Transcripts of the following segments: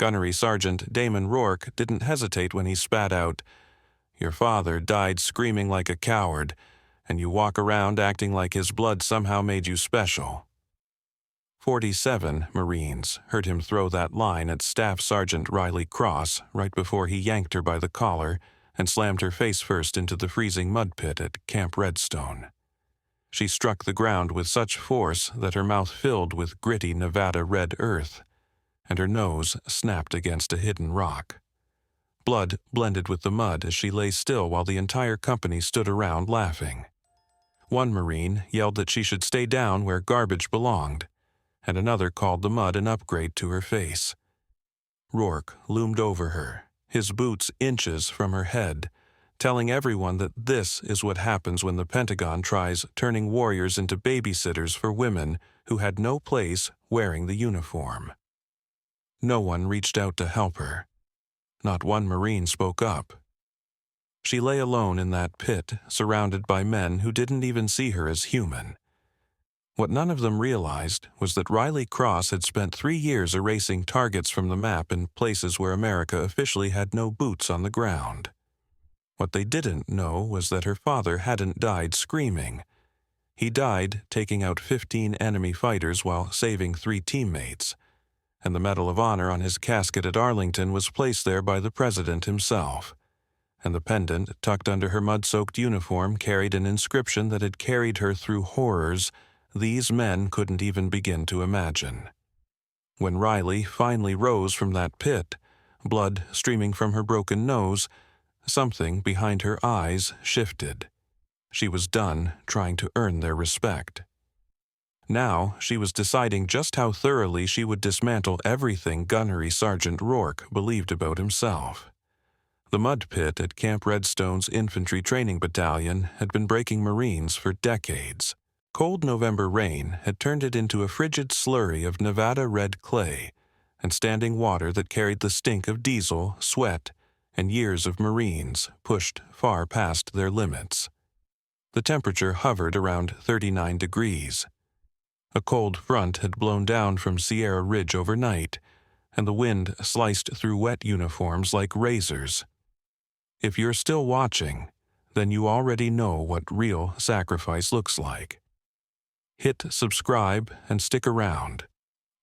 Gunnery Sergeant Damon Rourke didn't hesitate when he spat out, "Your father died screaming like a coward, and you walk around acting like his blood somehow made you special." 47 Marines heard him throw that line at Staff Sergeant Riley Cross right before he yanked her by the collar and slammed her face first into the freezing mud pit at Camp Redstone. She struck the ground with such force that her mouth filled with gritty Nevada red earth, and her nose snapped against a hidden rock. Blood blended with the mud as she lay still while the entire company stood around laughing. One Marine yelled that she should stay down where garbage belonged, and another called the mud an upgrade to her face. Rourke loomed over her, his boots inches from her head, telling everyone that this is what happens when the Pentagon tries turning warriors into babysitters for women who had no place wearing the uniform. No one reached out to help her. Not one Marine spoke up. She lay alone in that pit, surrounded by men who didn't even see her as human. What none of them realized was that Riley Cross had spent 3 years erasing targets from the map in places where America officially had no boots on the ground. What they didn't know was that her father hadn't died screaming. He died taking out 15 enemy fighters while saving 3 teammates, and the Medal of Honor on his casket at Arlington was placed there by the President himself, and the pendant tucked under her mud-soaked uniform carried an inscription that had carried her through horrors these men couldn't even begin to imagine. When Riley finally rose from that pit, blood streaming from her broken nose, something behind her eyes shifted. She was done trying to earn their respect. Now she was deciding just how thoroughly she would dismantle everything Gunnery Sergeant Rourke believed about himself. The mud pit at Camp Redstone's Infantry Training Battalion had been breaking Marines for decades. Cold November rain had turned it into a frigid slurry of Nevada red clay and standing water that carried the stink of diesel, sweat, and years of Marines pushed far past their limits. The temperature hovered around 39 degrees. A cold front had blown down from Sierra Ridge overnight, and the wind sliced through wet uniforms like razors. If you're still watching, then you already know what real sacrifice looks like. Hit subscribe and stick around,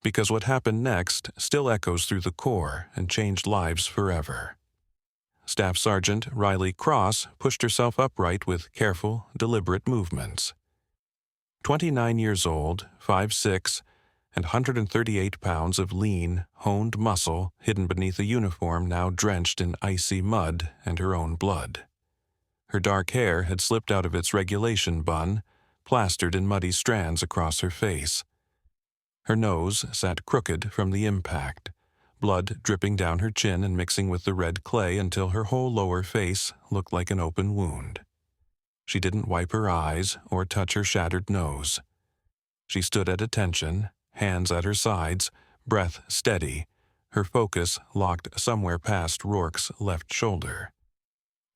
because what happened next still echoes through the Corps and changed lives forever. Staff Sergeant Riley Cross pushed herself upright with careful, deliberate movements. 29 years old, 5'6", and 138 pounds of lean, honed muscle hidden beneath a uniform now drenched in icy mud and her own blood. Her dark hair had slipped out of its regulation bun, plastered in muddy strands across her face. Her nose sat crooked from the impact, blood dripping down her chin and mixing with the red clay until her whole lower face looked like an open wound. She didn't wipe her eyes or touch her shattered nose. She stood at attention, hands at her sides, breath steady, her focus locked somewhere past Rourke's left shoulder.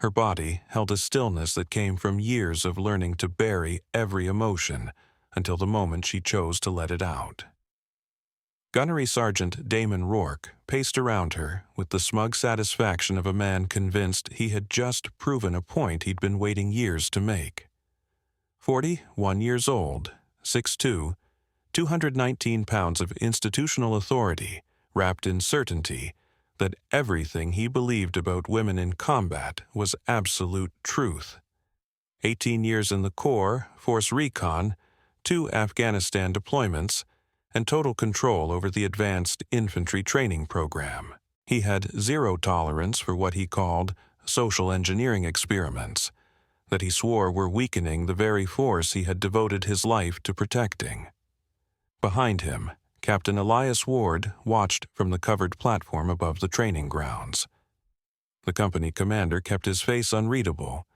Her body held a stillness that came from years of learning to bury every emotion until the moment she chose to let it out. Gunnery Sergeant Damon Rourke paced around her with the smug satisfaction of a man convinced he had just proven a point he'd been waiting years to make. 41 years old, 6'2", 219 pounds of institutional authority wrapped in certainty that everything he believed about women in combat was absolute truth. 18 years in the Corps, Force Recon, 2 Afghanistan deployments, and total control over the Advanced Infantry Training Program. He had zero tolerance for what he called social engineering experiments, that he swore were weakening the very force he had devoted his life to protecting. Behind him, Captain Elias Ward watched from the covered platform above the training grounds. The company commander kept his face unreadable,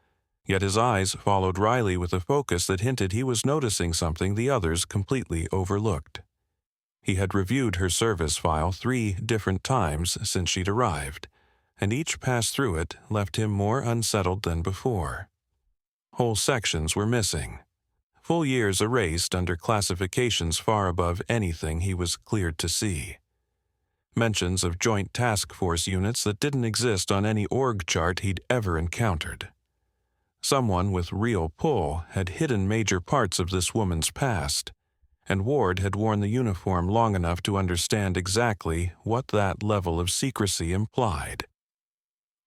yet his eyes followed Riley with a focus that hinted he was noticing something the others completely overlooked. He had reviewed her service file 3 different times since she'd arrived, and each pass through it left him more unsettled than before. Whole sections were missing. Full years erased under classifications far above anything he was cleared to see. mentions of joint task force units that didn't exist on any org chart he'd ever encountered. Someone with real pull had hidden major parts of this woman's past, and Ward had worn the uniform long enough to understand exactly what that level of secrecy implied.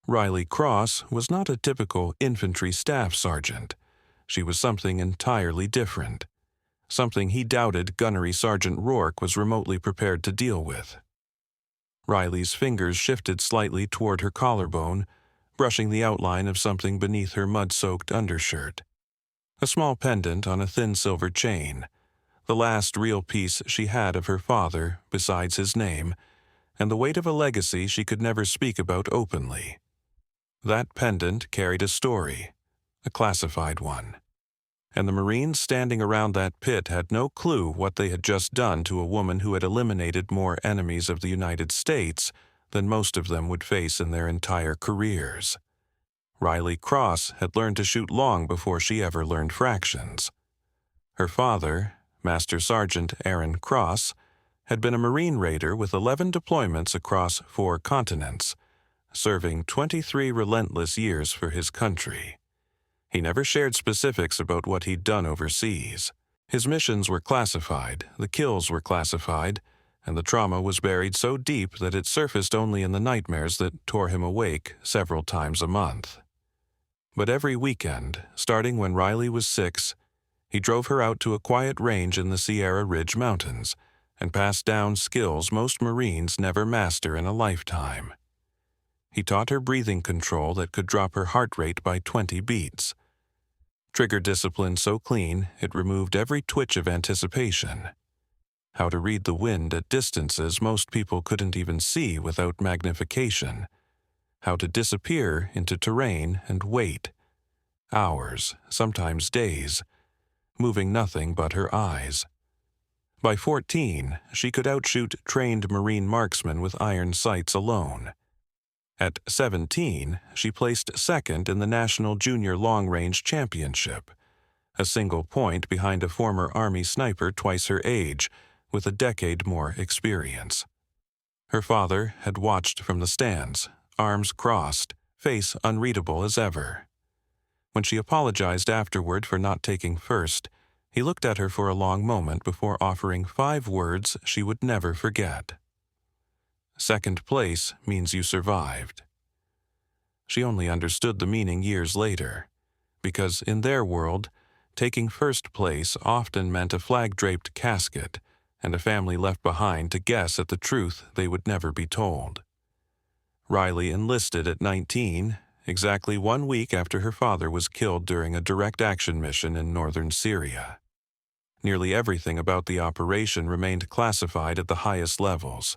Riley Cross was not a typical infantry staff sergeant. She was something entirely different, something he doubted Gunnery Sergeant Rourke was remotely prepared to deal with. Riley's fingers shifted slightly toward her collarbone, brushing the outline of something beneath her mud-soaked undershirt. A small pendant on a thin silver chain, the last real piece she had of her father besides his name, and the weight of a legacy she could never speak about openly. That pendant carried a story, a classified one, and the Marines standing around that pit had no clue what they had just done to a woman who had eliminated more enemies of the United States than most of them would face in their entire careers. Riley Cross had learned to shoot long before she ever learned fractions. Her father, Master Sergeant Aaron Cross, had been a Marine raider with 11 deployments across 4 continents, serving 23 relentless years for his country. He never shared specifics about what he'd done overseas. His missions were classified, the kills were classified, and the trauma was buried so deep that it surfaced only in the nightmares that tore him awake several times a month. But every weekend, starting when Riley was 6, he drove her out to a quiet range in the Sierra Ridge Mountains and passed down skills most Marines never master in a lifetime. He taught her breathing control that could drop her heart rate by 20 beats. Trigger discipline so clean it removed every twitch of anticipation. How to read the wind at distances most people couldn't even see without magnification. How to disappear into terrain and wait. Hours, sometimes days, moving nothing but her eyes. By 14, she could outshoot trained Marine marksmen with iron sights alone. At 17, she placed second in the National Junior Long Range Championship, a single point behind a former Army sniper twice her age, with a decade more experience. Her father had watched from the stands, arms crossed, face unreadable as ever. When she apologized afterward for not taking first, he looked at her for a long moment before offering 5 words she would never forget. Second place means you survived. She only understood the meaning years later, because in their world, taking first place often meant a flag-draped casket and a family left behind to guess at the truth they would never be told. Riley enlisted at 19, exactly 1 week after her father was killed during a direct action mission in northern Syria. Nearly everything about the operation remained classified at the highest levels.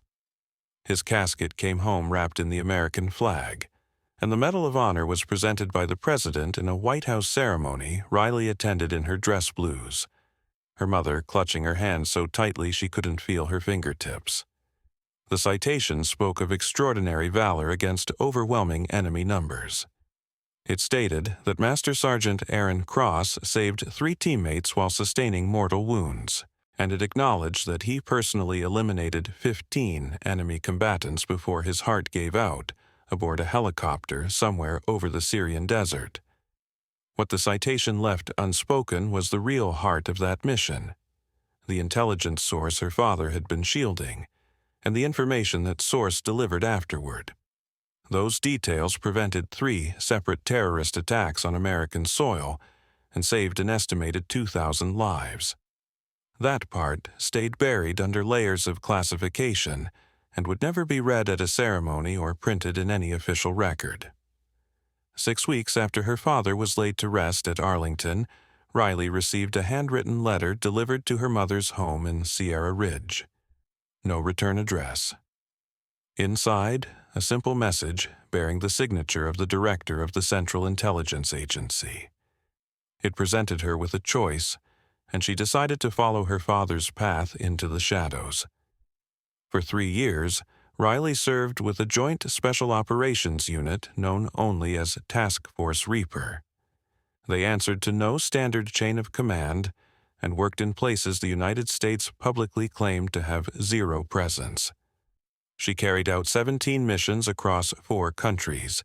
His casket came home wrapped in the American flag, and the Medal of Honor was presented by the President in a White House ceremony Riley attended in her dress blues, her mother clutching her hand so tightly she couldn't feel her fingertips. The citation spoke of extraordinary valor against overwhelming enemy numbers. It stated that Master Sergeant Aaron Cross saved 3 teammates while sustaining mortal wounds, and it acknowledged that he personally eliminated 15 enemy combatants before his heart gave out aboard a helicopter somewhere over the Syrian desert. What the citation left unspoken was the real heart of that mission, the intelligence source her father had been shielding, and the information that source delivered afterward. Those details prevented 3 separate terrorist attacks on American soil and saved an estimated 2,000 lives. That part stayed buried under layers of classification and would never be read at a ceremony or printed in any official record. 6 weeks after her father was laid to rest at Arlington, Riley received a handwritten letter delivered to her mother's home in Sierra Ridge. No return address. Inside, a simple message bearing the signature of the director of the Central Intelligence Agency. It presented her with a choice, and she decided to follow her father's path into the shadows. For 3 years, Riley served with a joint special operations unit known only as Task Force Reaper. They answered to no standard chain of command and worked in places the United States publicly claimed to have zero presence. She carried out 17 missions across 4 countries: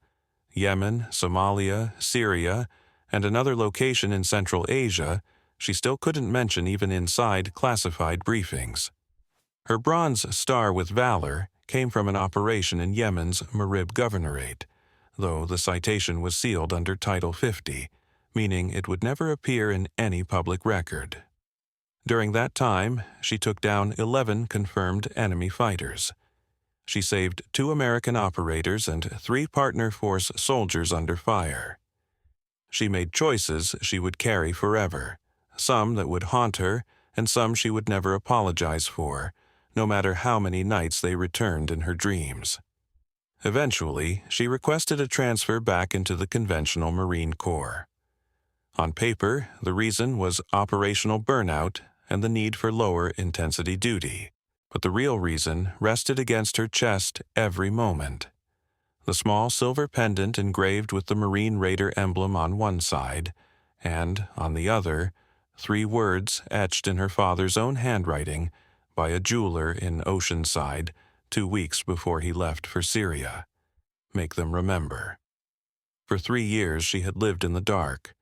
Yemen, Somalia, Syria, and another location in Central Asia she still couldn't mention even inside classified briefings. Her Bronze Star with Valor came from an operation in Yemen's Marib Governorate, though the citation was sealed under Title 50, meaning it would never appear in any public record. During that time, she took down 11 confirmed enemy fighters. She saved 2 American operators and 3 partner force soldiers under fire. She made choices she would carry forever, some that would haunt her and some she would never apologize for, no matter how many nights they returned in her dreams. Eventually, she requested a transfer back into the conventional Marine Corps. On paper, the reason was operational burnout and the need for lower intensity duty, but the real reason rested against her chest every moment. The small silver pendant engraved with the Marine Raider emblem on one side, and, on the other, 3 words etched in her father's own handwriting by a jeweler in Oceanside 2 weeks before he left for Syria. Make them remember. For 3 years she had lived in the dark,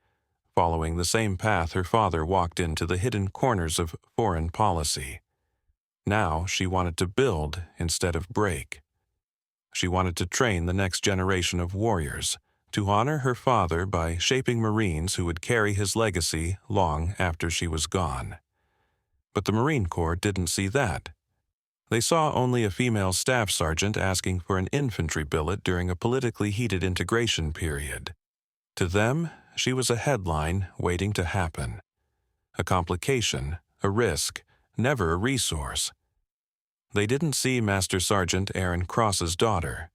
following the same path her father walked into the hidden corners of foreign policy. Now she wanted to build instead of break. She wanted to train the next generation of warriors, to honor her father by shaping Marines who would carry his legacy long after she was gone. But the Marine Corps didn't see that. They saw only a female staff sergeant asking for an infantry billet during a politically heated integration period. To them, she was a headline waiting to happen. A complication, a risk, never a resource. They didn't see Master Sergeant Aaron Cross's daughter.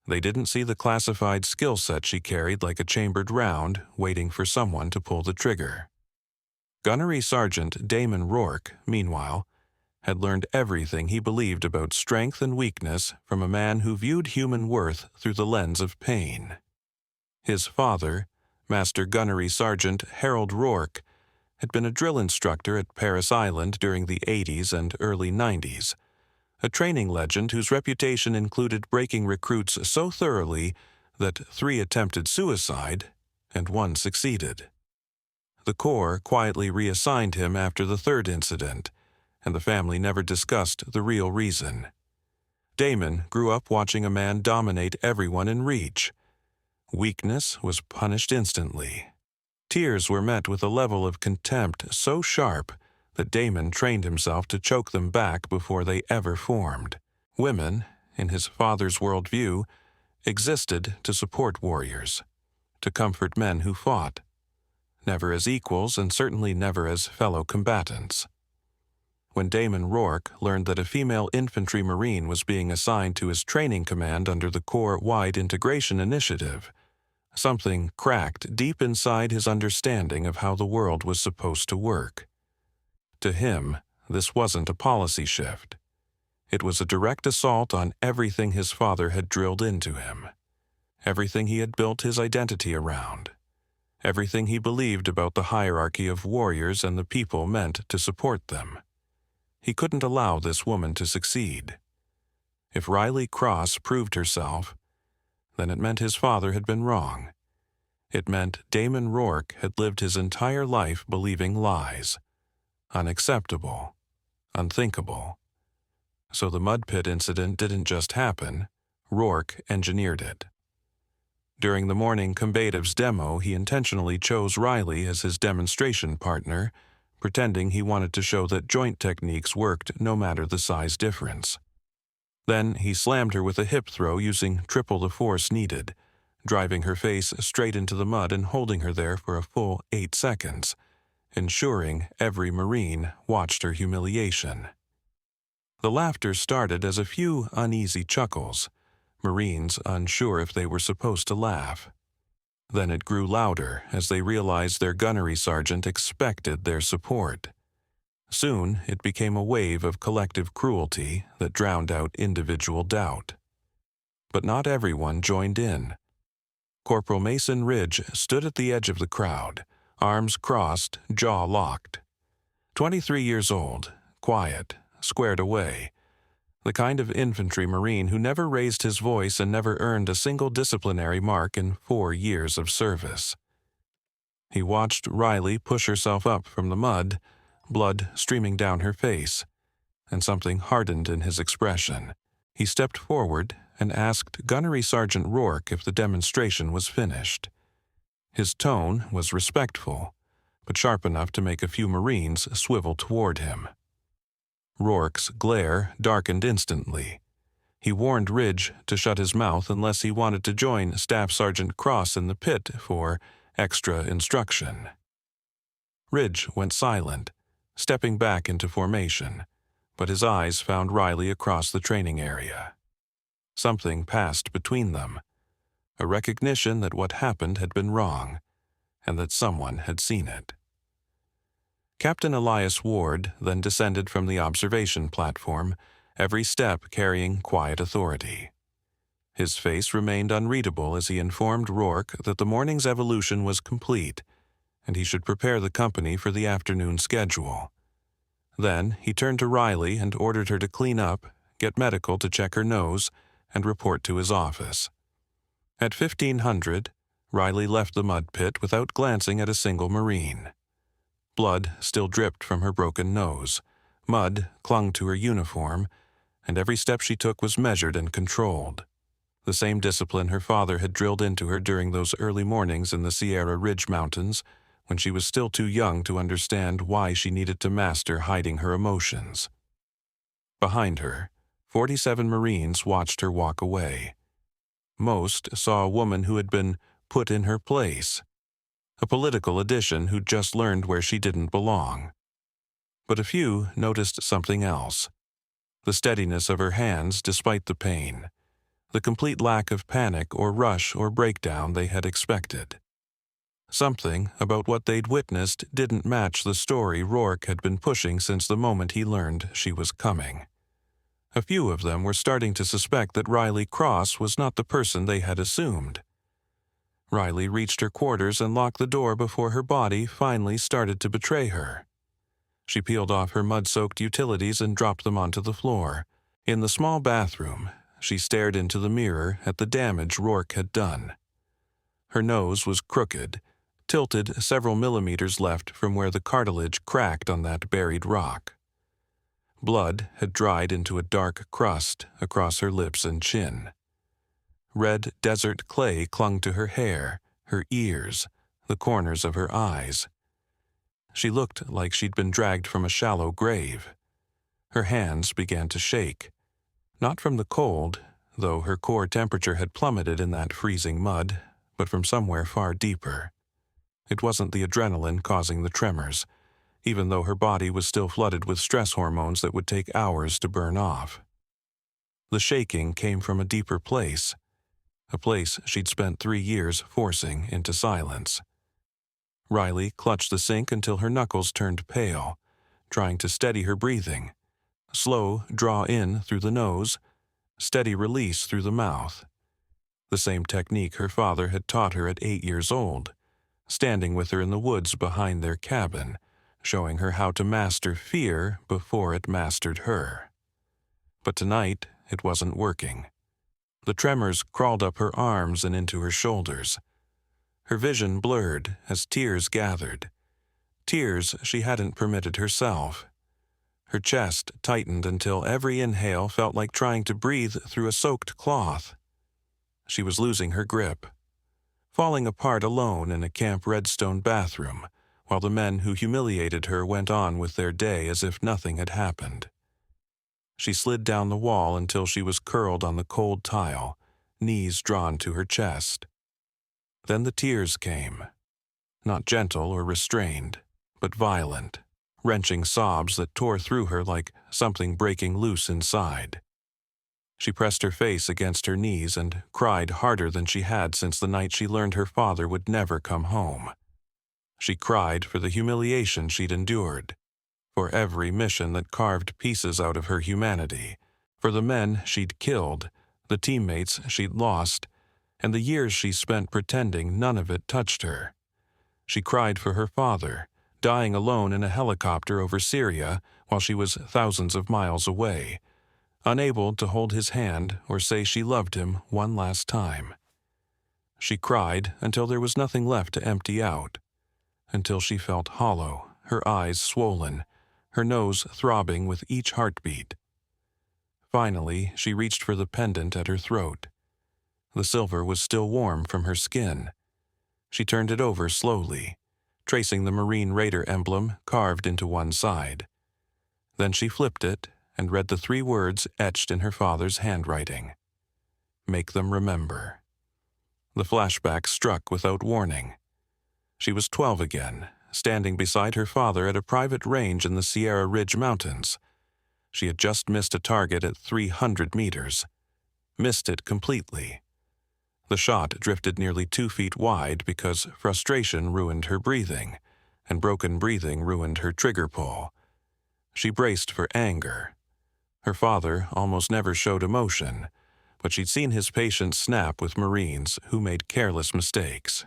They didn't see the classified skill set she carried like a chambered round waiting for someone to pull the trigger. Gunnery Sergeant Damon Rourke, meanwhile, had learned everything he believed about strength and weakness from a man who viewed human worth through the lens of pain. His father, Master Gunnery Sergeant Harold Rourke, had been a drill instructor at Paris Island during the 80s and early 90s, a training legend whose reputation included breaking recruits so thoroughly that 3 attempted suicide and 1 succeeded. The Corps quietly reassigned him after the 3rd incident, and the family never discussed the real reason. Damon grew up watching a man dominate everyone in reach. Weakness was punished instantly. Tears were met with a level of contempt so sharp that Damon trained himself to choke them back before they ever formed. Women, in his father's worldview, existed to support warriors, to comfort men who fought, never as equals and certainly never as fellow combatants. When Damon Rourke learned that a female infantry marine was being assigned to his training command under the Corps-wide integration initiative, something cracked deep inside his understanding of how the world was supposed to work. To him, this wasn't a policy shift. It was a direct assault on everything his father had drilled into him, everything he had built his identity around, everything he believed about the hierarchy of warriors and the people meant to support them. He couldn't allow this woman to succeed. If Riley Cross proved herself, then it meant his father had been wrong. It meant Damon Rourke had lived his entire life believing lies. Unacceptable. Unthinkable. So the mud pit incident didn't just happen. Rourke engineered it. During the morning combatives demo, he intentionally chose Riley as his demonstration partner, pretending he wanted to show that joint techniques worked no matter the size difference. Then he slammed her with a hip throw using triple the force needed, driving her face straight into the mud and holding her there for a full 8 seconds, ensuring every Marine watched her humiliation. The laughter started as a few uneasy chuckles, Marines unsure if they were supposed to laugh. Then it grew louder as they realized their gunnery sergeant expected their support. Soon it became a wave of collective cruelty that drowned out individual doubt. But not everyone joined in. Corporal Mason Ridge stood at the edge of the crowd, arms crossed, jaw locked. 23 years old, quiet, squared away, The kind of infantry marine who never raised his voice and never earned a single disciplinary mark in 4 years of service. He watched Riley push herself up from the mud, blood streaming down her face, and something hardened in his expression. He stepped forward and asked Gunnery Sergeant Rourke if the demonstration was finished. His tone was respectful, but sharp enough to make a few Marines swivel toward him. Rourke's glare darkened instantly. He warned Ridge to shut his mouth unless he wanted to join Staff Sergeant Cross in the pit for extra instruction. Ridge went silent, stepping back into formation, but his eyes found Riley across the training area. Something passed between them, a recognition that what happened had been wrong, and that someone had seen it. Captain Elias Ward then descended from the observation platform, every step carrying quiet authority. His face remained unreadable as he informed Rourke that the morning's evolution was complete, and he should prepare the company for the afternoon schedule. Then he turned to Riley and ordered her to clean up, get medical to check her nose, and report to his office. At 1500, Riley left the mud pit without glancing at a single Marine. Blood still dripped from her broken nose, mud clung to her uniform, and every step she took was measured and controlled. The same discipline her father had drilled into her during those early mornings in the Sierra Ridge Mountains, when she was still too young to understand why she needed to master hiding her emotions. Behind her, 47 Marines watched her walk away. Most saw a woman who had been put in her place, a political addition who'd just learned where she didn't belong. But a few noticed something else: the steadiness of her hands despite the pain, the complete lack of panic or rush or breakdown they had expected. Something about what they'd witnessed didn't match the story Rourke had been pushing since the moment he learned she was coming. A few of them were starting to suspect that Riley Cross was not the person they had assumed. Riley reached her quarters and locked the door before her body finally started to betray her. She peeled off her mud-soaked utilities and dropped them onto the floor. In the small bathroom, she stared into the mirror at the damage Rourke had done. Her nose was crooked, tilted several millimeters left from where the cartilage cracked on that buried rock. Blood had dried into a dark crust across her lips and chin. Red desert clay clung to her hair, her ears, the corners of her eyes. She looked like she'd been dragged from a shallow grave. Her hands began to shake, not from the cold, though her core temperature had plummeted in that freezing mud, but from somewhere far deeper. It wasn't the adrenaline causing the tremors, even though her body was still flooded with stress hormones that would take hours to burn off. The shaking came from a deeper place, a place she'd spent 3 years forcing into silence. Riley clutched the sink until her knuckles turned pale, trying to steady her breathing. Slow draw in through the nose, steady release through the mouth. The same technique her father had taught her at 8 years old, standing with her in the woods behind their cabin, showing her how to master fear before it mastered her. But tonight, it wasn't working. The tremors crawled up her arms and into her shoulders. Her vision blurred as tears gathered, tears she hadn't permitted herself. Her chest tightened until every inhale felt like trying to breathe through a soaked cloth. She was losing her grip, falling apart alone in a Camp Redstone bathroom, while the men who humiliated her went on with their day as if nothing had happened. She slid down the wall until she was curled on the cold tile, knees drawn to her chest. Then the tears came, not gentle or restrained, but violent, wrenching sobs that tore through her like something breaking loose inside. She pressed her face against her knees and cried harder than she had since the night she learned her father would never come home. She cried for the humiliation she'd endured, for every mission that carved pieces out of her humanity, for the men she'd killed, the teammates she'd lost, and the years she spent pretending none of it touched her. She cried for her father, dying alone in a helicopter over Syria while she was thousands of miles away, unable to hold his hand or say she loved him one last time. She cried until there was nothing left to empty out, until she felt hollow, her eyes swollen, her nose throbbing with each heartbeat. Finally, she reached for the pendant at her throat. The silver was still warm from her skin. She turned it over slowly, tracing the Marine Raider emblem carved into one side. Then she flipped it and read the 3 words etched in her father's handwriting. Make them remember. The flashback struck without warning. She was 12 again, standing beside her father at a private range in the Sierra Ridge Mountains. She had just missed a target at 300 meters. Missed it completely. The shot drifted nearly 2 feet wide because frustration ruined her breathing, and broken breathing ruined her trigger pull. She braced for anger. Her father almost never showed emotion, but she'd seen his patience snap with Marines who made careless mistakes.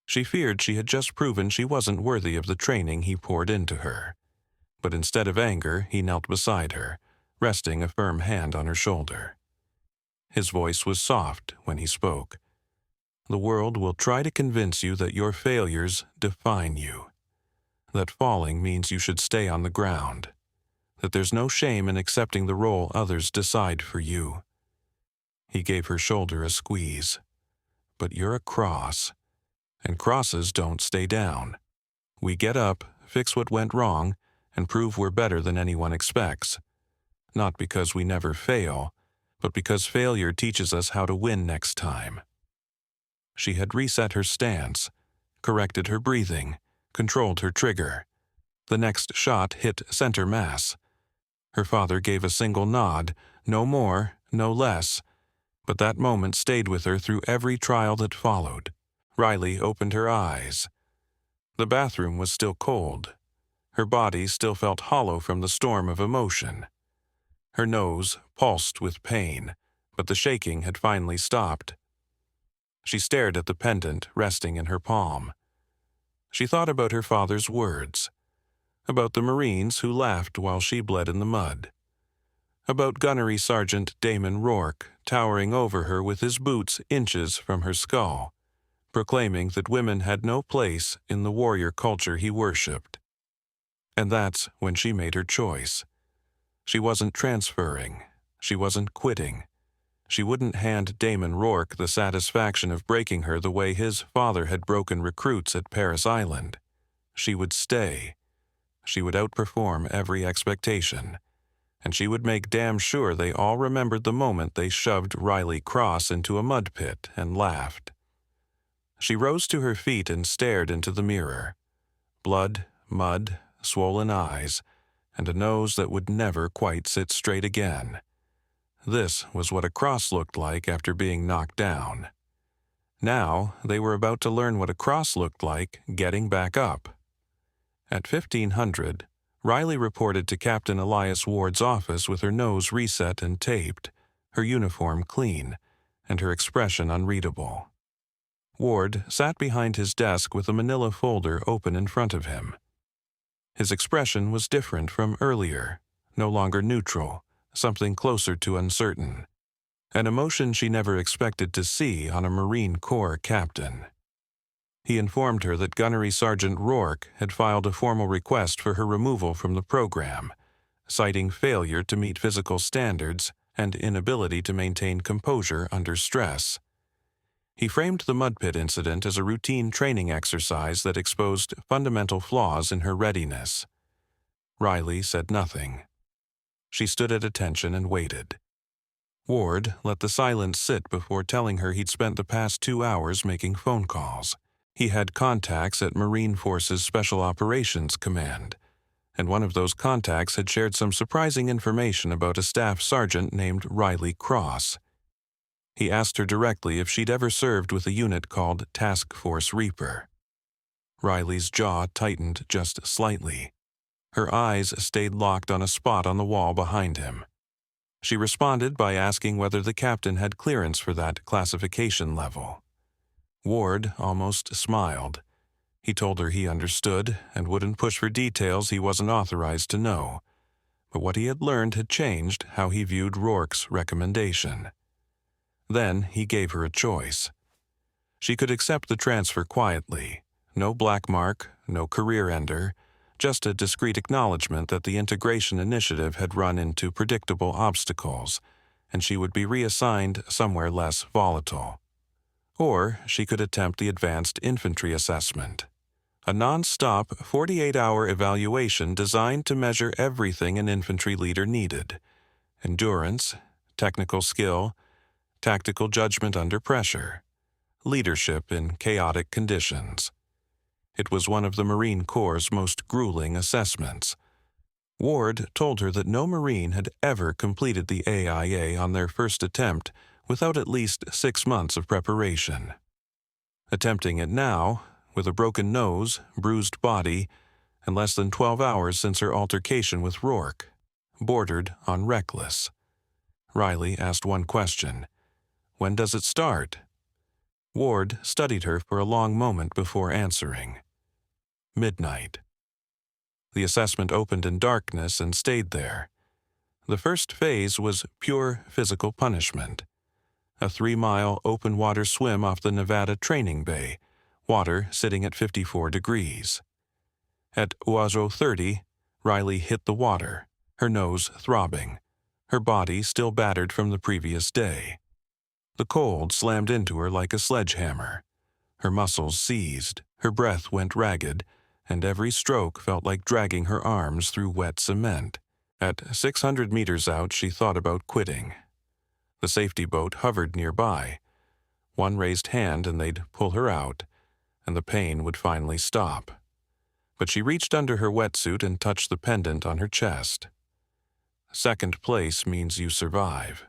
She feared she had just proven she wasn't worthy of the training he poured into her. But instead of anger, he knelt beside her, resting a firm hand on her shoulder. His voice was soft when he spoke. The world will try to convince you that your failures define you, that falling means you should stay on the ground, that there's no shame in accepting the role others decide for you. He gave her shoulder a squeeze. But you're a cross, and crosses don't stay down. We get up, fix what went wrong, and prove we're better than anyone expects. Not because we never fail, but because failure teaches us how to win next time. She had reset her stance, corrected her breathing, controlled her trigger. The next shot hit center mass. Her father gave a single nod, no more, no less, but that moment stayed with her through every trial that followed. Riley opened her eyes. The bathroom was still cold. Her body still felt hollow from the storm of emotion. Her nose pulsed with pain, but the shaking had finally stopped. She stared at the pendant resting in her palm. She thought about her father's words, about the Marines who laughed while she bled in the mud, about Gunnery Sergeant Damon Rourke towering over her with his boots inches from her skull, proclaiming that women had no place in the warrior culture he worshipped. And that's when she made her choice. She wasn't transferring. She wasn't quitting. She wouldn't hand Damon Rourke the satisfaction of breaking her the way his father had broken recruits at Paris Island. She would stay. She would outperform every expectation. And she would make damn sure they all remembered the moment they shoved Riley Cross into a mud pit and laughed. She rose to her feet and stared into the mirror. Blood, mud, swollen eyes, and a nose that would never quite sit straight again. This was what a cross looked like after being knocked down. Now they were about to learn what a cross looked like getting back up. At 1500, Riley reported to Captain Elias Ward's office with her nose reset and taped, her uniform clean, and her expression unreadable. Ward sat behind his desk with a manila folder open in front of him. His expression was different from earlier, no longer neutral, something closer to uncertain, an emotion she never expected to see on a Marine Corps captain. He informed her that Gunnery Sergeant Rourke had filed a formal request for her removal from the program, citing failure to meet physical standards and inability to maintain composure under stress. He framed the mud pit incident as a routine training exercise that exposed fundamental flaws in her readiness. Riley said nothing. She stood at attention and waited. Ward let the silence sit before telling her he'd spent the past 2 hours making phone calls. He had contacts at Marine Forces Special Operations Command, and one of those contacts had shared some surprising information about a staff sergeant named Riley Cross. He asked her directly if she'd ever served with a unit called Task Force Reaper. Riley's jaw tightened just slightly. Her eyes stayed locked on a spot on the wall behind him. She responded by asking whether the captain had clearance for that classification level. Ward almost smiled. He told her he understood and wouldn't push for details he wasn't authorized to know. but what he had learned had changed how he viewed Rourke's recommendation. Then he gave her a choice. She could accept the transfer quietly, no black mark, no career ender, just a discreet acknowledgement that the integration initiative had run into predictable obstacles, and she would be reassigned somewhere less volatile. Or she could attempt the advanced infantry assessment, a non-stop 48-hour evaluation designed to measure everything an infantry leader needed: endurance, technical skill, tactical judgment under pressure, leadership in chaotic conditions. It was one of the Marine Corps' most grueling assessments. Ward told her that no Marine had ever completed the AIA on their first attempt without at least 6 months of preparation. Attempting it now, with a broken nose, bruised body, and less than 12 hours since her altercation with Rourke, bordered on reckless. Riley asked one question: "When does it start?" Ward studied her for a long moment before answering: "Midnight." The assessment opened in darkness and stayed there. The first phase was pure physical punishment. A 3-mile open-water swim off the Nevada training bay, water sitting at 54 degrees. At Oiseau 30, Riley hit the water, her nose throbbing, her body still battered from the previous day. The cold slammed into her like a sledgehammer. Her muscles seized, her breath went ragged, and every stroke felt like dragging her arms through wet cement. At 600 meters out, she thought about quitting. The safety boat hovered nearby. One raised hand and they'd pull her out, and the pain would finally stop. But she reached under her wetsuit and touched the pendant on her chest. Second place means you survive.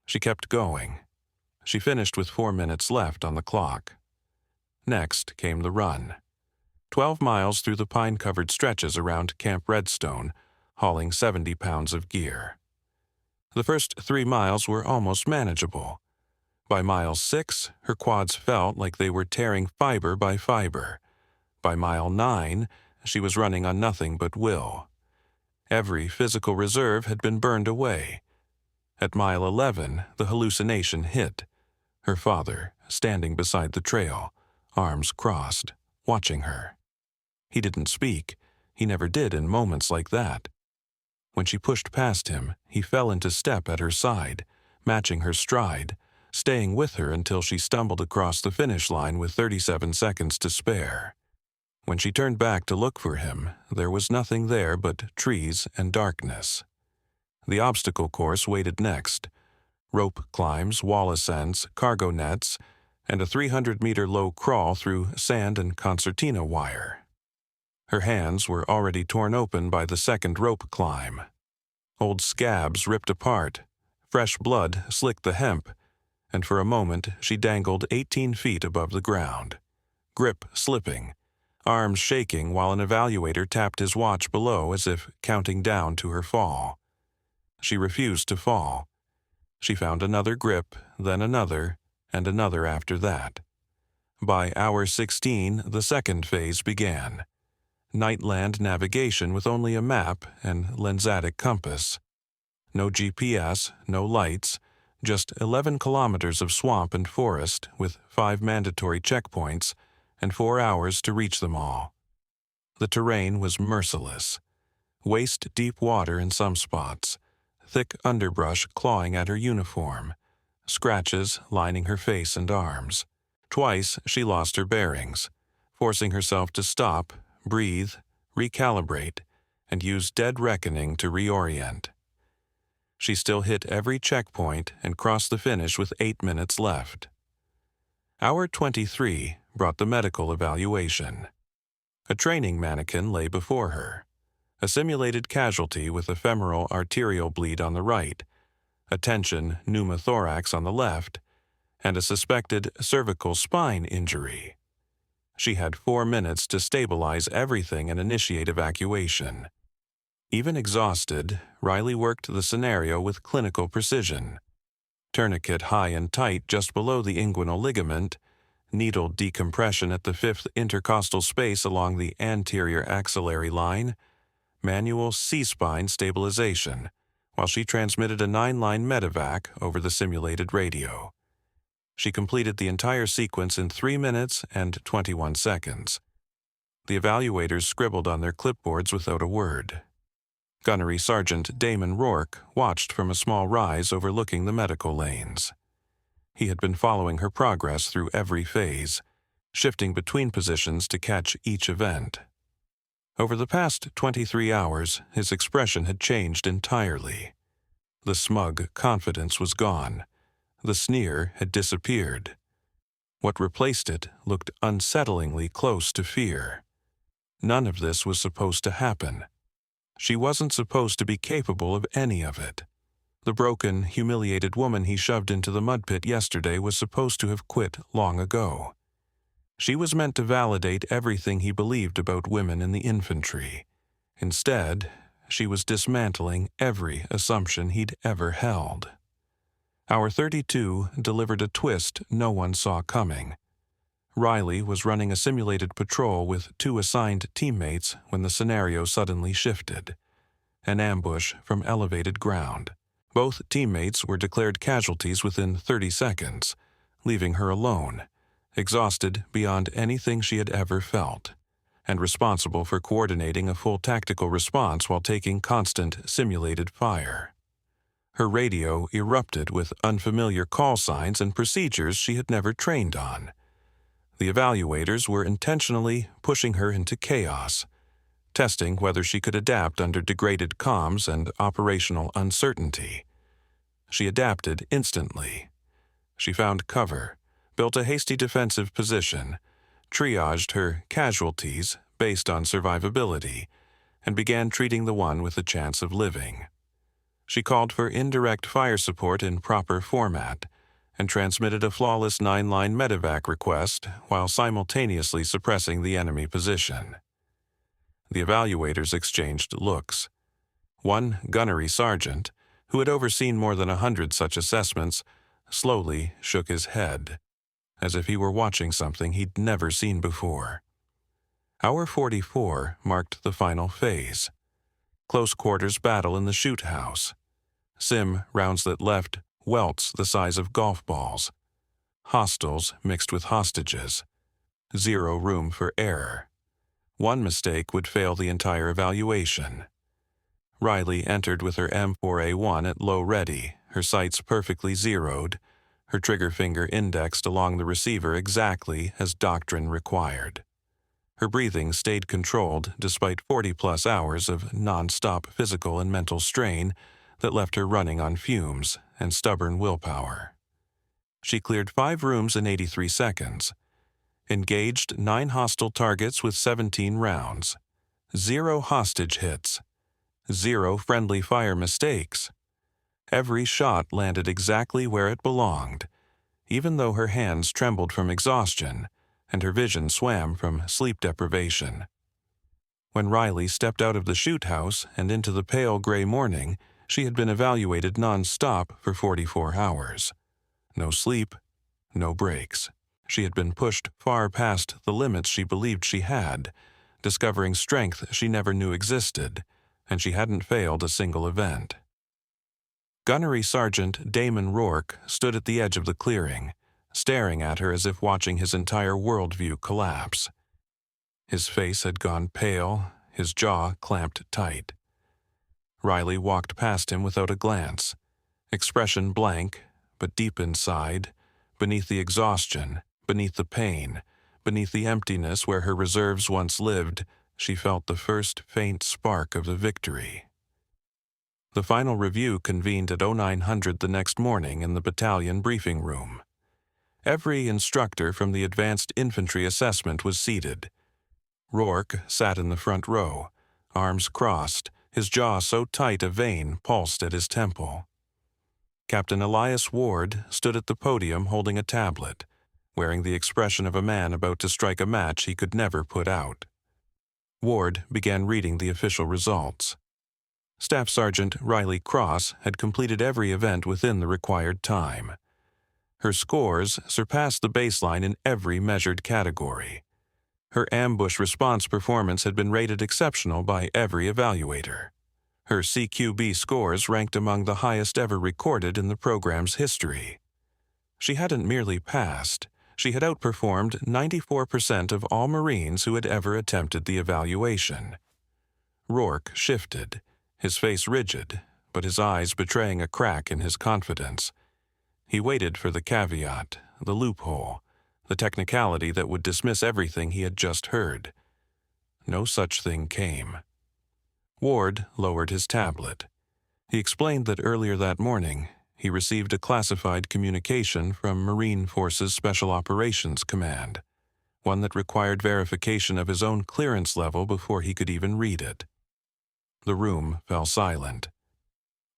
She kept going. She finished with 4 minutes left on the clock. Next came the run. 12 miles through the pine-covered stretches around Camp Redstone, hauling 70 pounds of gear. The first 3 miles were almost manageable. By mile 6, her quads felt like they were tearing fiber by fiber. By mile 9, she was running on nothing but will. Every physical reserve had been burned away. At mile 11, the hallucination hit. Her father, standing beside the trail, arms crossed, watching her. He didn't speak. He never did in moments like that. When she pushed past him, he fell into step at her side, matching her stride, staying with her until she stumbled across the finish line with 37 seconds to spare. When she turned back to look for him, there was nothing there but trees and darkness. The obstacle course waited next: rope climbs, wall ascents, cargo nets, and a 300-meter low crawl through sand and concertina wire. Her hands were already torn open by the second rope climb. Old scabs ripped apart, fresh blood slicked the hemp, and for a moment she dangled 18 feet above the ground, grip slipping, arms shaking while an evaluator tapped his watch below as if counting down to her fall. She refused to fall. She found another grip, then another, and another after that. By hour 16, the second phase began. Nightland navigation with only a map and lensatic compass. No GPS, no lights, just 11 kilometers of swamp and forest with 5 mandatory checkpoints and 4 hours to reach them all. The terrain was merciless. Waist-deep water in some spots, thick underbrush clawing at her uniform, scratches lining her face and arms. Twice she lost her bearings, forcing herself to stop, breathe, recalibrate, and use dead reckoning to reorient. She still hit every checkpoint and crossed the finish with 8 minutes left. Hour 23 brought the medical evaluation. A training mannequin lay before her. A simulated casualty with ephemeral arterial bleed on the right, a tension pneumothorax on the left, and a suspected cervical spine injury. She had 4 minutes to stabilize everything and initiate evacuation. Even exhausted, Riley worked the scenario with clinical precision. Tourniquet high and tight just below the inguinal ligament, needle decompression at the 5th intercostal space along the anterior axillary line, manual C-spine stabilization, while she transmitted a 9-line medevac over the simulated radio. She completed the entire sequence in 3 minutes and 21 seconds. The evaluators scribbled on their clipboards without a word. Gunnery Sergeant Damon Rourke watched from a small rise overlooking the medical lanes. He had been following her progress through every phase, shifting between positions to catch each event. Over the past 23 hours, his expression had changed entirely. The smug confidence was gone. The sneer had disappeared. What replaced it looked unsettlingly close to fear. None of this was supposed to happen. She wasn't supposed to be capable of any of it. The broken, humiliated woman he shoved into the mud pit yesterday was supposed to have quit long ago. She was meant to validate everything he believed about women in the infantry. Instead, she was dismantling every assumption he'd ever held. Hour 32 delivered a twist no one saw coming. Riley was running a simulated patrol with 2 assigned teammates when the scenario suddenly shifted. An ambush from elevated ground. Both teammates were declared casualties within 30 seconds, leaving her alone, exhausted beyond anything she had ever felt, and responsible for coordinating a full tactical response while taking constant simulated fire. Her radio erupted with unfamiliar call signs and procedures she had never trained on. The evaluators were intentionally pushing her into chaos, testing whether she could adapt under degraded comms and operational uncertainty. She adapted instantly. She found cover, built a hasty defensive position, triaged her casualties based on survivability, and began treating the one with a chance of living. She called for indirect fire support in proper format and transmitted a flawless 9-line medevac request while simultaneously suppressing the enemy position. The evaluators exchanged looks. One gunnery sergeant, who had overseen more than 100 such assessments, slowly shook his head, as if he were watching something he'd never seen before. Hour 44 marked the final phase. Close quarters battle in the shoot house. Sim rounds that left welts the size of golf balls. Hostiles mixed with hostages. Zero room for error. One mistake would fail the entire evaluation. Riley entered with her M4A1 at low ready, her sights perfectly zeroed, her trigger finger indexed along the receiver exactly as doctrine required. Her breathing stayed controlled despite 40-plus hours of non-stop physical and mental strain that left her running on fumes and stubborn willpower. She cleared 5 rooms in 83 seconds, engaged 9 hostile targets with 17 rounds, 0 hostage hits, 0 friendly fire mistakes. Every shot landed exactly where it belonged, even though her hands trembled from exhaustion and her vision swam from sleep deprivation. When Riley stepped out of the shoot house and into the pale gray morning, she had been evaluated non-stop for 44 hours. No sleep, no breaks. She had been pushed far past the limits she believed she had, discovering strength she never knew existed, and she hadn't failed a single event. Gunnery Sergeant Damon Rourke stood at the edge of the clearing, staring at her as if watching his entire worldview collapse. His face had gone pale, his jaw clamped tight. Riley walked past him without a glance, expression blank, but deep inside, beneath the exhaustion, beneath the pain, beneath the emptiness where her reserves once lived, she felt the first faint spark of the victory. The final review convened at 0900 the next morning in the battalion briefing room. Every instructor from the advanced infantry assessment was seated. Rourke sat in the front row, arms crossed, his jaw so tight a vein pulsed at his temple. Captain Elias Ward stood at the podium holding a tablet, wearing the expression of a man about to strike a match he could never put out. Ward began reading the official results. Staff Sergeant Riley Cross had completed every event within the required time. Her scores surpassed the baseline in every measured category. Her ambush response performance had been rated exceptional by every evaluator. Her CQB scores ranked among the highest ever recorded in the program's history. She hadn't merely passed, she had outperformed 94% of all Marines who had ever attempted the evaluation. Rourke shifted, his face rigid, but his eyes betraying a crack in his confidence. He waited for the caveat, the loophole, the technicality that would dismiss everything he had just heard. No such thing came. Ward lowered his tablet. He explained that earlier that morning, he received a classified communication from Marine Forces Special Operations Command, one that required verification of his own clearance level before he could even read it. The room fell silent.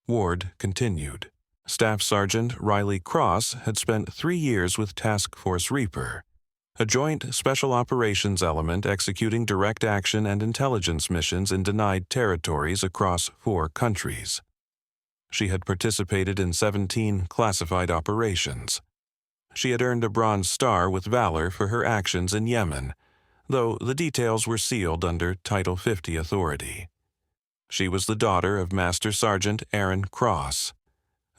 Ward continued. Staff Sergeant Riley Cross had spent 3 years with Task Force Reaper, a joint special operations element executing direct action and intelligence missions in denied territories across 4 countries. She had participated in 17 classified operations. She had earned a Bronze Star with Valor for her actions in Yemen, though the details were sealed under Title 50 authority. She was the daughter of Master Sergeant Aaron Cross,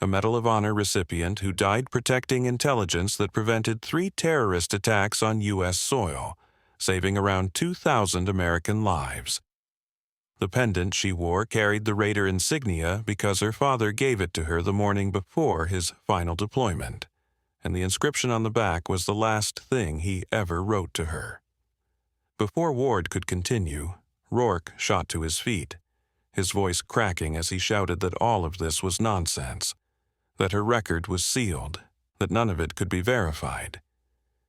a Medal of Honor recipient who died protecting intelligence that prevented 3 terrorist attacks on U.S. soil, saving around 2,000 American lives. The pendant she wore carried the Raider insignia because her father gave it to her the morning before his final deployment, and the inscription on the back was the last thing he ever wrote to her. Before Ward could continue, Rourke shot to his feet, his voice cracking as he shouted that all of this was nonsense, that her record was sealed, that none of it could be verified.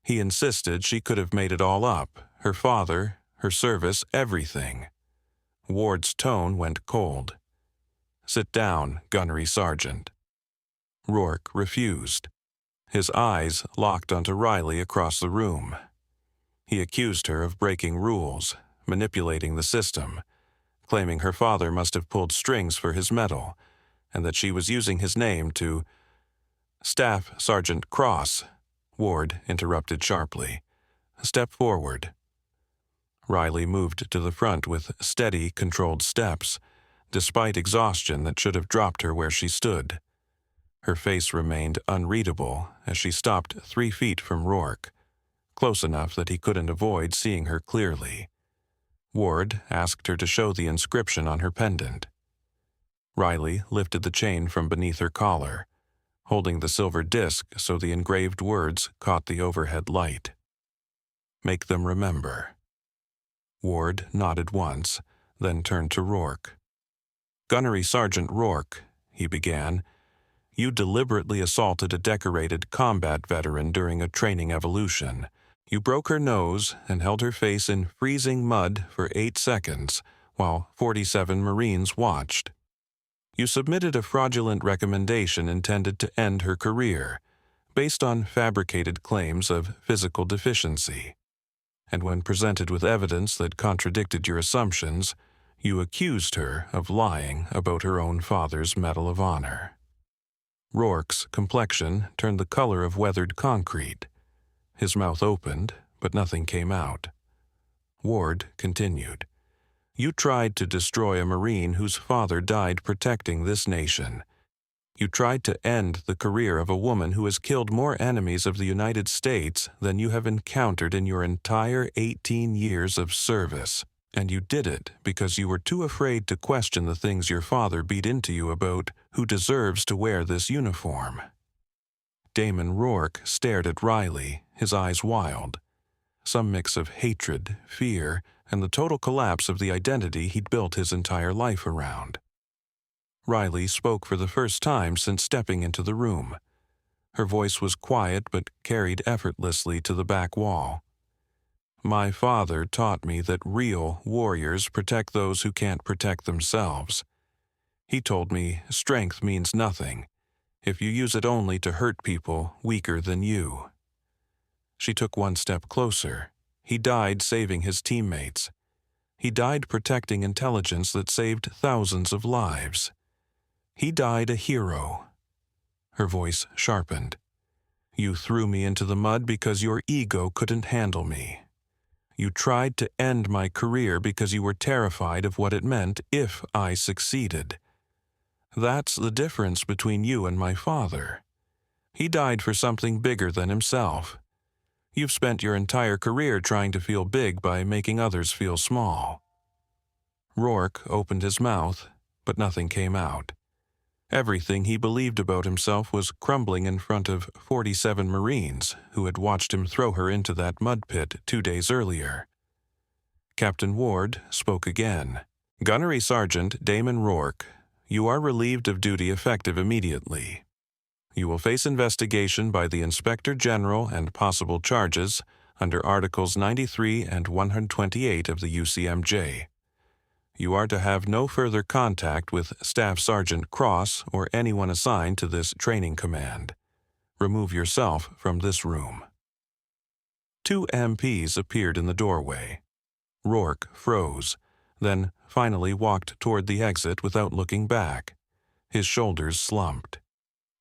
He insisted she could have made it all up, her father, her service, everything. Ward's tone went cold. "Sit down, Gunnery Sergeant." Rourke refused. His eyes locked onto Riley across the room. He accused her of breaking rules, manipulating the system, claiming her father must have pulled strings for his medal, and that she was using his name to— "Staff Sergeant Cross," Ward interrupted sharply. "Step forward." Riley moved to the front with steady, controlled steps, despite exhaustion that should have dropped her where she stood. Her face remained unreadable as she stopped 3 feet from Rourke, close enough that he couldn't avoid seeing her clearly. Ward asked her to show the inscription on her pendant. Riley lifted the chain from beneath her collar, holding the silver disc so the engraved words caught the overhead light. "Make them remember." Ward nodded once, then turned to Rourke. "Gunnery Sergeant Rourke," he began, "you deliberately assaulted a decorated combat veteran during a training evolution. You broke her nose and held her face in freezing mud for 8 seconds, while 47 Marines watched. You submitted a fraudulent recommendation intended to end her career, based on fabricated claims of physical deficiency. And when presented with evidence that contradicted your assumptions, you accused her of lying about her own father's Medal of Honor." Rourke's complexion turned the color of weathered concrete. His mouth opened, but nothing came out. Ward continued. "You tried to destroy a Marine whose father died protecting this nation. You tried to end the career of a woman who has killed more enemies of the United States than you have encountered in your entire 18 years of service. And you did it because you were too afraid to question the things your father beat into you about who deserves to wear this uniform." Damon Rourke stared at Riley, his eyes wild. Some mix of hatred, fear, and the total collapse of the identity he'd built his entire life around. Riley spoke for the first time since stepping into the room. Her voice was quiet but carried effortlessly to the back wall. "My father taught me that real warriors protect those who can't protect themselves. He told me strength means nothing if you use it only to hurt people weaker than you." She took one step closer. He died saving his teammates. He died protecting intelligence that saved thousands of lives. He died a hero. Her voice sharpened. "You threw me into the mud because your ego couldn't handle me. You tried to end my career because you were terrified of what it meant if I succeeded. That's the difference between you and my father. He died for something bigger than himself. You've spent your entire career trying to feel big by making others feel small." Rourke opened his mouth, but nothing came out. Everything he believed about himself was crumbling in front of 47 Marines who had watched him throw her into that mud pit 2 days earlier. Captain Ward spoke again. "Gunnery Sergeant Damon Rourke, you are relieved of duty effective immediately. You will face investigation by the Inspector General and possible charges under Articles 93 and 128 of the UCMJ. You are to have no further contact with Staff Sergeant Cross or anyone assigned to this training command. Remove yourself from this room." 2 MPs appeared in the doorway. Rourke froze, then finally walked toward the exit without looking back. His shoulders slumped.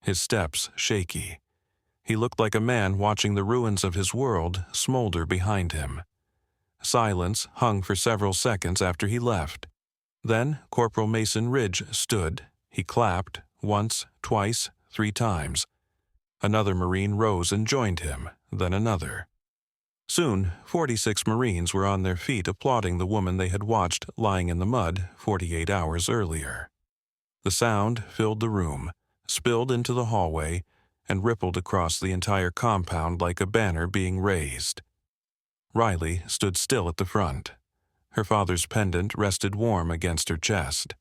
His steps shaky. He looked like a man watching the ruins of his world smolder behind him. Silence hung for several seconds after he left. Then Corporal Mason Ridge stood. He clapped, once, twice, 3 times. Another Marine rose and joined him, then another. Soon, 46 Marines were on their feet applauding the woman they had watched lying in the mud 48 hours earlier. The sound filled the room, spilled into the hallway, and rippled across the entire compound like a banner being raised. Riley stood still at the front. Her father's pendant rested warm against her chest.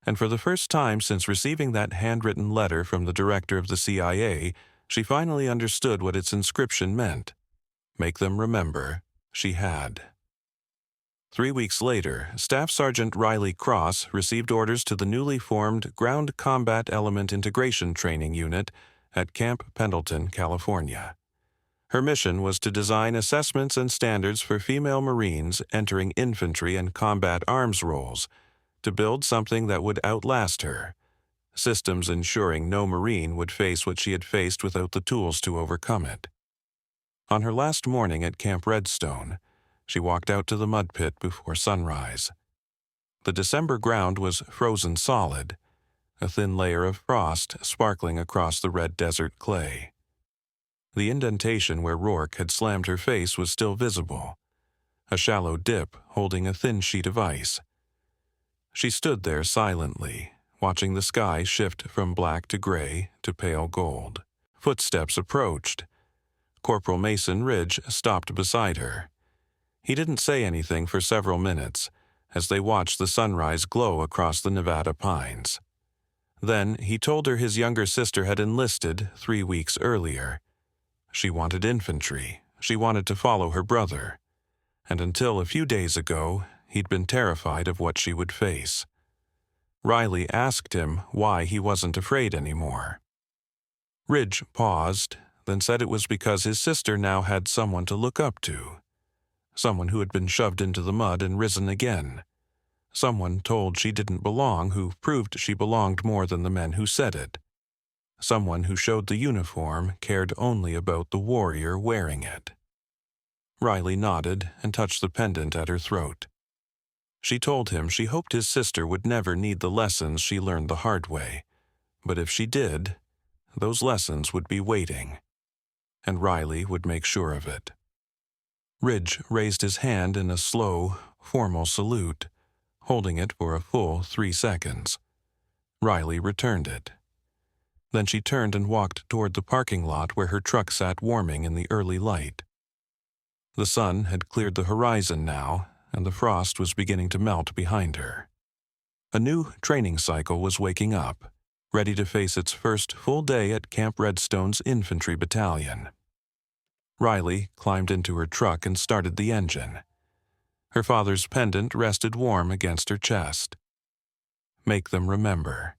And for the first time since receiving that handwritten letter from the director of the CIA, she finally understood what its inscription meant. Make them remember she had. 3 weeks later, Staff Sergeant Riley Cross received orders to the newly formed Ground Combat Element Integration Training Unit at Camp Pendleton, California. Her mission was to design assessments and standards for female Marines entering infantry and combat arms roles, to build something that would outlast her, systems ensuring no Marine would face what she had faced without the tools to overcome it. On her last morning at Camp Redstone, she walked out to the mud pit before sunrise. The December ground was frozen solid, a thin layer of frost sparkling across the red desert clay. The indentation where Rourke had slammed her face was still visible, a shallow dip holding a thin sheet of ice. She stood there silently, watching the sky shift from black to gray to pale gold. Footsteps approached. Corporal Mason Ridge stopped beside her. He didn't say anything for several minutes as they watched the sunrise glow across the Nevada pines. Then he told her his younger sister had enlisted 3 weeks earlier. She wanted infantry. She wanted to follow her brother. And until a few days ago, he'd been terrified of what she would face. Riley asked him why he wasn't afraid anymore. Ridge paused, then said it was because his sister now had someone to look up to. Someone who had been shoved into the mud and risen again. Someone told she didn't belong who proved she belonged more than the men who said it. Someone who showed the uniform cared only about the warrior wearing it. Riley nodded and touched the pendant at her throat. She told him she hoped his sister would never need the lessons she learned the hard way, but if she did, those lessons would be waiting, and Riley would make sure of it. Ridge raised his hand in a slow, formal salute, holding it for a full 3 seconds. Riley returned it. Then she turned and walked toward the parking lot where her truck sat warming in the early light. The sun had cleared the horizon now, and the frost was beginning to melt behind her. A new training cycle was waking up, ready to face its first full day at Camp Redstone's infantry battalion. Riley climbed into her truck and started the engine. Her father's pendant rested warm against her chest. Make them remember.